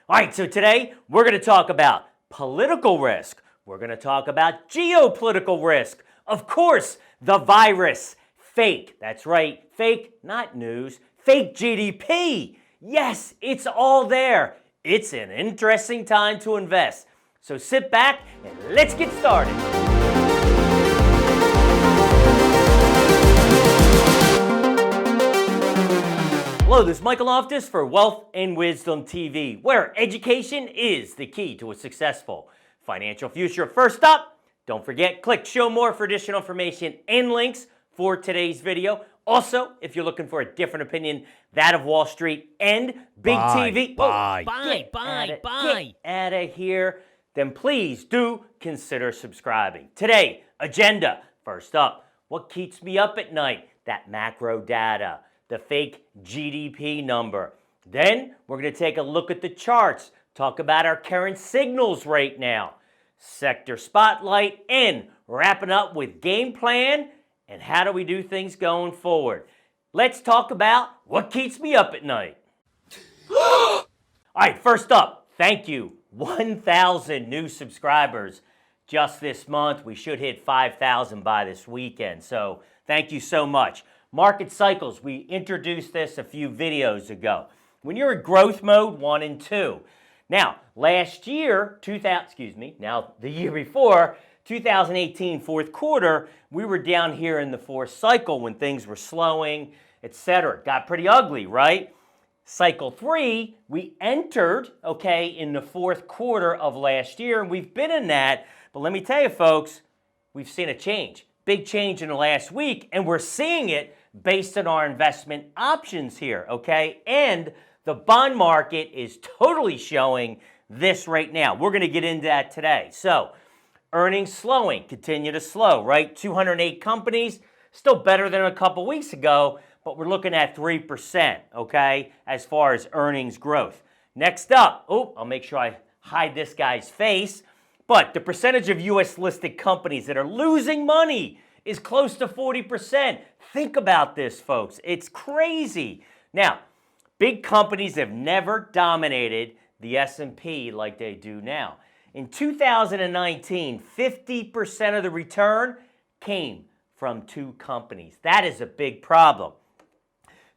All right, so today we're going to talk about political risk. We're going to talk about geopolitical risk. Of course, the virus. Fake. That's right. Fake, not news. Fake GDP. Yes, it's all there. It's an interesting time to invest. So sit back and let's get started. Hello, this is Michael Loftus for Wealth and Wisdom TV, where education is the key to a successful financial future. First up, don't forget, click Show More for additional information and links for today's video. Also, if you're looking for a different opinion, that of Wall Street and Big TV. Buy Out of here. Then please do consider subscribing. Today, agenda. First up, what keeps me up at night? That macro data, the fake GDP number. Then we're going to take a look at the charts, talk about our current signals right now, sector spotlight, and wrapping up with game plan and how do we do things going forward. Let's talk about what keeps me up at night. All right, first up, thank you. 1,000 new subscribers just this month. We should hit 5,000 by this weekend, so thank you so much. Market cycles, we introduced this a few videos ago. When you're in growth mode, 1 and 2. Now, last year, the year before, 2018 fourth quarter, we were down here in the fourth cycle when things were slowing, etc. Got pretty ugly, right? Cycle 3, we entered, in the fourth quarter of last year, and we've been in that. But let me tell you, folks, we've seen a change. Big change in the last week, and we're seeing it based on our investment options here, And the bond market is totally showing this right now. We're going to get into that today. So, earnings slowing, continue to slow, right? 208 companies, still better than a couple weeks ago, but we're looking at 3%, as far as earnings growth. Next up, I'll make sure I hide this guy's face, but the percentage of U.S. listed companies that are losing money is close to 40%. Think about this, folks. It's crazy. Now, big companies have never dominated the S&P like they do now. In 2019, 50% of the return came from 2 companies. That is a big problem.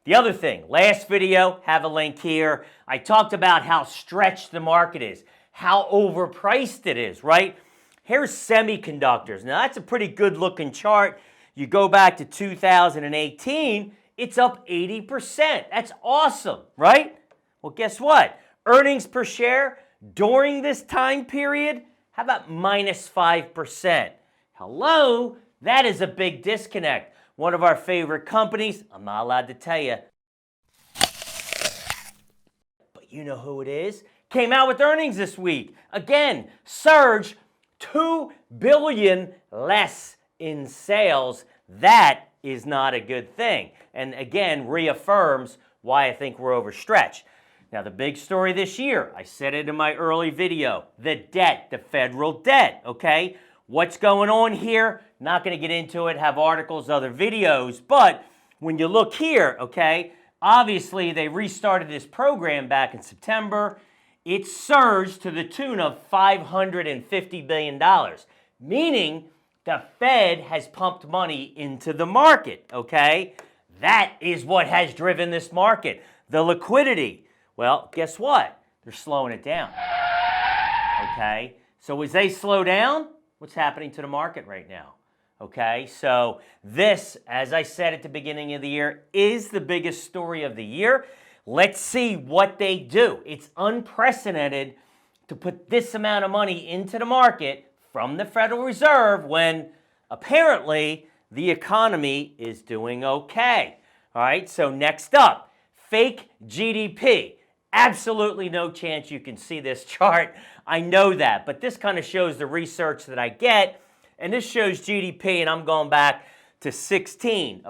The other thing, last video, have a link here. I talked about how stretched the market is, how overpriced it is, right? Here's semiconductors. Now, that's a pretty good looking chart. You go back to 2018, it's up 80%. That's awesome, right? Well, guess what? Earnings per share during this time period, how about minus 5%? Hello? That is a big disconnect. One of our favorite companies, I'm not allowed to tell you, but you know who it is, came out with earnings this week. Again, surge, $2 billion less in sales. That is not a good thing. And again, reaffirms why I think we're overstretched. Now, the big story this year, I said it in my early video, the debt, the federal debt, What's going on here? Not going to get into it, have articles, other videos, but when you look here, obviously they restarted this program back in September. It surged to the tune of $550 billion, meaning the Fed has pumped money into the market, That is what has driven this market, the liquidity. Well, guess what? They're slowing it down, So as they slow down, what's happening to the market right now? So this, as I said at the beginning of the year, is the biggest story of the year. Let's see what they do. It's unprecedented to put this amount of money into the market from the Federal Reserve when apparently the economy is doing okay. All right, so next up, fake GDP. Absolutely no chance you can see this chart. I know that, but this kind of shows the research that I get, and this shows GDP, and I'm going back to 16,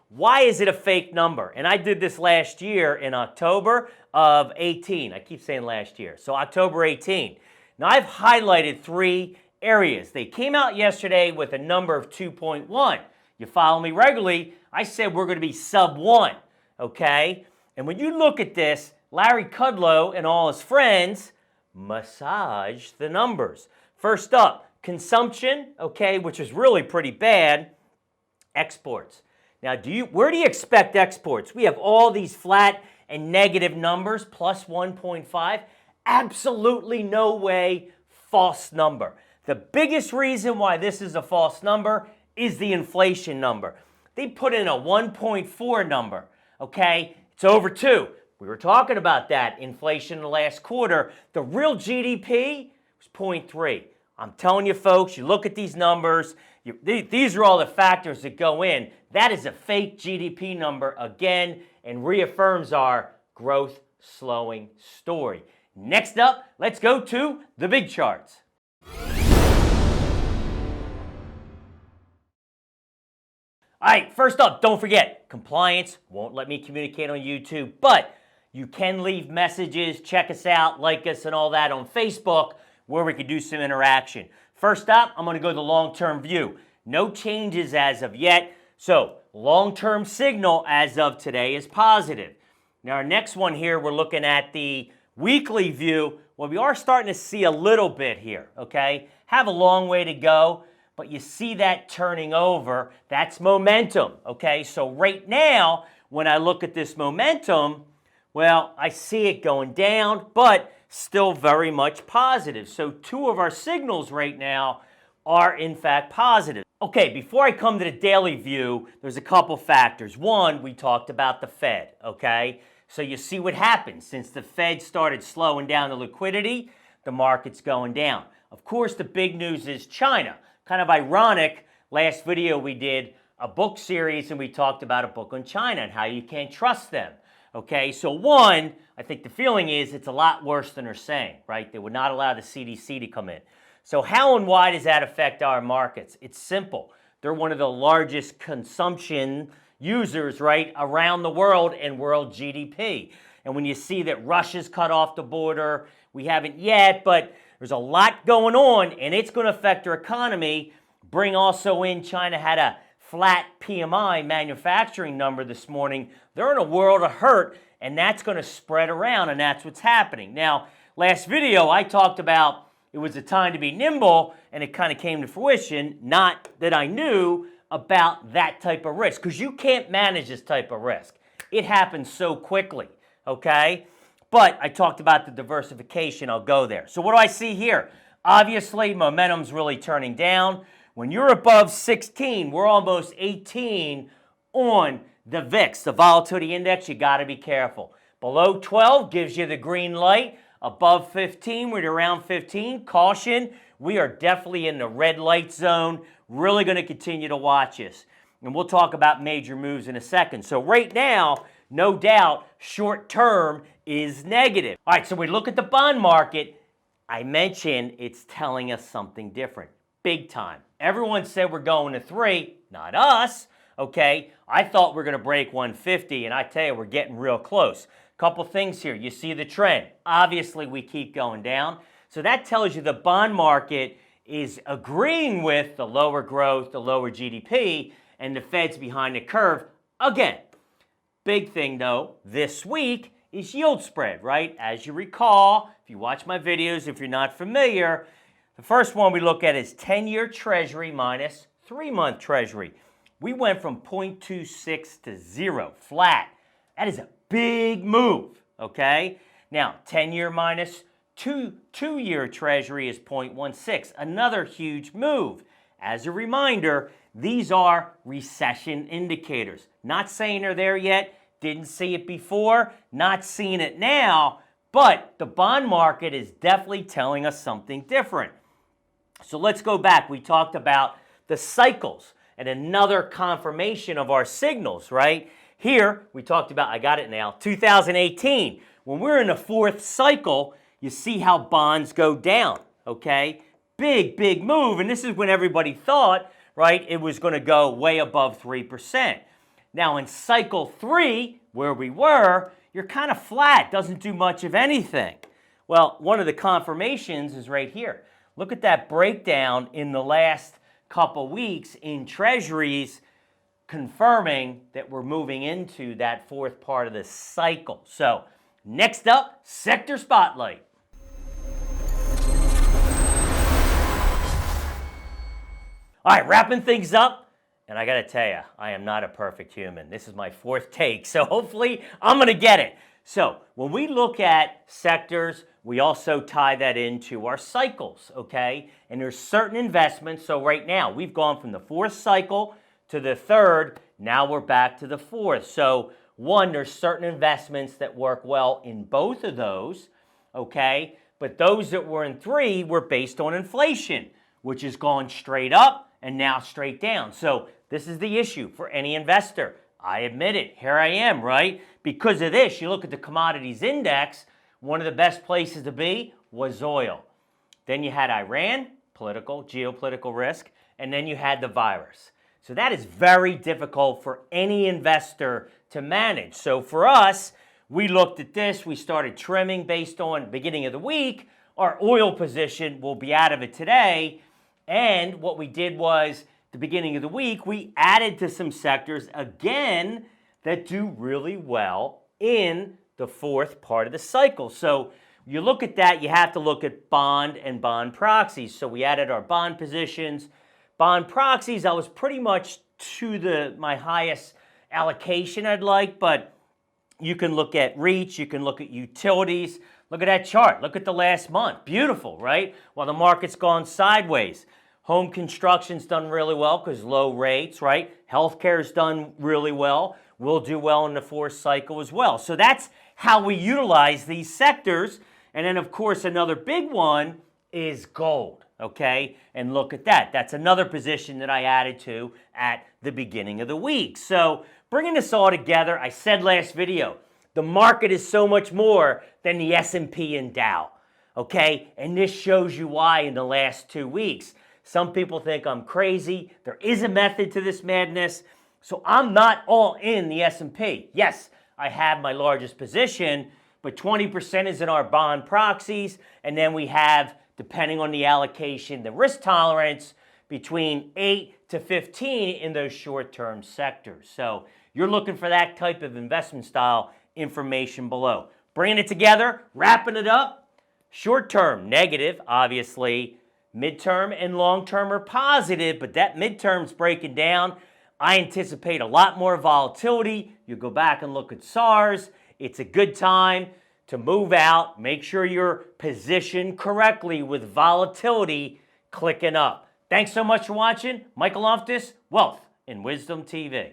Why is it a fake number? And I did this last year in October of 18. I keep saying last year. So October 18. Now I've highlighted 3 areas. They came out yesterday with a number of 2.1. You follow me regularly, I said we're going to be sub 1, okay? And when you look at this, Larry Kudlow and all his friends massage the numbers. First up, consumption, okay, which is really pretty bad. Exports. Now, where do you expect exports? We have all these flat and negative numbers, plus 1.5. Absolutely no way, false number. The biggest reason why this is a false number is the inflation number. They put in a 1.4 number, okay? It's over 2. We were talking about that inflation in the last quarter. The real GDP was 0.3. I'm telling you, folks, you look at these numbers, these are all the factors that go in. That is a fake GDP number again and reaffirms our growth slowing story. Next up, let's go to the big charts. All right, first up, don't forget, compliance won't let me communicate on YouTube, but you can leave messages, check us out, like us, and all that on Facebook, where we can do some interaction. First up, I'm going to go to the long-term view. No changes as of yet, so long-term signal as of today is positive. Now, our next one here, we're looking at the weekly view. Well, we are starting to see a little bit here, okay? Have a long way to go, but you see that turning over. That's momentum, okay? So right now, when I look at this momentum, well, I see it going down, but still very much positive. So 2 of our signals right now are in fact positive. Okay, before I come to the daily view, there's a couple factors. One, we talked about the Fed, okay? So you see what happens. Since the Fed started slowing down the liquidity, the market's going down. Of course, the big news is China. Kind of ironic, last video we did a book series and we talked about a book on China and how you can't trust them. Okay, so one, I think the feeling is it's a lot worse than they're saying, right? They would not allow the CDC to come in. So how and why does that affect our markets? It's simple. They're one of the largest consumption users, right, around the world and world GDP. And when you see that Russia's cut off the border, we haven't yet, but there's a lot going on and it's going to affect our economy. Bring also in China had a flat PMI manufacturing number this morning. They're in a world of hurt, and that's going to spread around, and that's what's happening. Now, last video, I talked about it was a time to be nimble, and it kind of came to fruition, not that I knew about that type of risk, because you can't manage this type of risk. It happens so quickly, okay? But I talked about the diversification. I'll go there. So what do I see here? Obviously, momentum's really turning down. When you're above 16, we're almost 18 on the VIX, the volatility index. You got to be careful. Below 12 gives you the green light. Above 15, we're around 15. Caution, we are definitely in the red light zone. Really going to continue to watch this. And we'll talk about major moves in a second. So right now, no doubt, short term is negative. All right, so we look at the bond market. I mentioned it's telling us something different. Big time. Everyone said we're going to 3, not us, okay? I thought we're going to break 150, and I tell you, we're getting real close. Couple things here. You see the trend. Obviously, we keep going down. So that tells you the bond market is agreeing with the lower growth, the lower GDP, and the Fed's behind the curve. Again, big thing, though, this week is yield spread, right? As you recall, if you watch my videos, if you're not familiar, the first one we look at is 10-year Treasury minus 3-month Treasury. We went from 0.26 to 0, flat. That is a big move, okay? Now, 10-year minus 2-year Treasury is 0.16, another huge move. As a reminder, these are recession indicators. Not saying they're there yet, didn't see it before, not seeing it now, but the bond market is definitely telling us something different. So let's go back. We talked about the cycles and another confirmation of our signals, right? Here, we talked about, I got it now, 2018. When we're in the 4th cycle, you see how bonds go down, okay? Big, big move, and this is when everybody thought, right, it was going to go way above 3%. Now, in cycle 3, where we were, you're kind of flat, doesn't do much of anything. Well, one of the confirmations is right here. Look at that breakdown in the last couple weeks in treasuries, confirming that we're moving into that 4th part of the cycle. So Next up, Sector Spotlight. All right, wrapping things up. And I gotta tell you, I am not a perfect human. This is my fourth take, so hopefully I'm gonna get it. So when we look at sectors, we also tie that into our cycles, okay? And there's certain investments. So right now, we've gone from the fourth cycle to the third. Now we're back to the fourth. So one, there's certain investments that work well in both of those, okay? But those that were in three were based on inflation, which has gone straight up and now straight down. So this is the issue for any investor. I admit it, here I am, right? Because of this, you look at the commodities index, one of the best places to be was oil. Then you had Iran, geopolitical risk, and then you had the virus. So that is very difficult for any investor to manage. So for us, we looked at this, we started trimming based on beginning of the week. Our oil position will be out of it today. And what we did was, the beginning of the week, we added to some sectors, again, that do really well in the fourth part of the cycle. So you look at that, you have to look at bond and bond proxies. So we added our bond positions. Bond proxies, I was pretty much to my highest allocation I'd like, but you can look at REITs, you can look at utilities. Look at that chart. Look at the last month. Beautiful, right? While the market's gone sideways. Home construction's done really well because low rates, right? Healthcare's done really well. We'll do well in the fourth cycle as well. So that's how we utilize these sectors. And then, of course, another big one is gold, okay? And look at that. That's another position that I added to at the beginning of the week. So bringing this all together, I said last video, the market is so much more than the S&P and Dow, okay? And this shows you why in the last 2 weeks. Some people think I'm crazy. There is a method to this madness. So I'm not all in the S&P. Yes, I have my largest position, but 20% is in our bond proxies. And then we have, depending on the allocation, the risk tolerance between 8 to 15 in those short-term sectors. So you're looking for that type of investment style, information below. Bringing it together, wrapping it up. Short-term, negative, obviously. Midterm and long-term are positive, but that midterm's breaking down. I anticipate a lot more volatility. You go back and look at SARS. It's a good time to move out. Make sure you're positioned correctly with volatility clicking up. Thanks so much for watching. Michael Loftus, Wealth and Wisdom TV.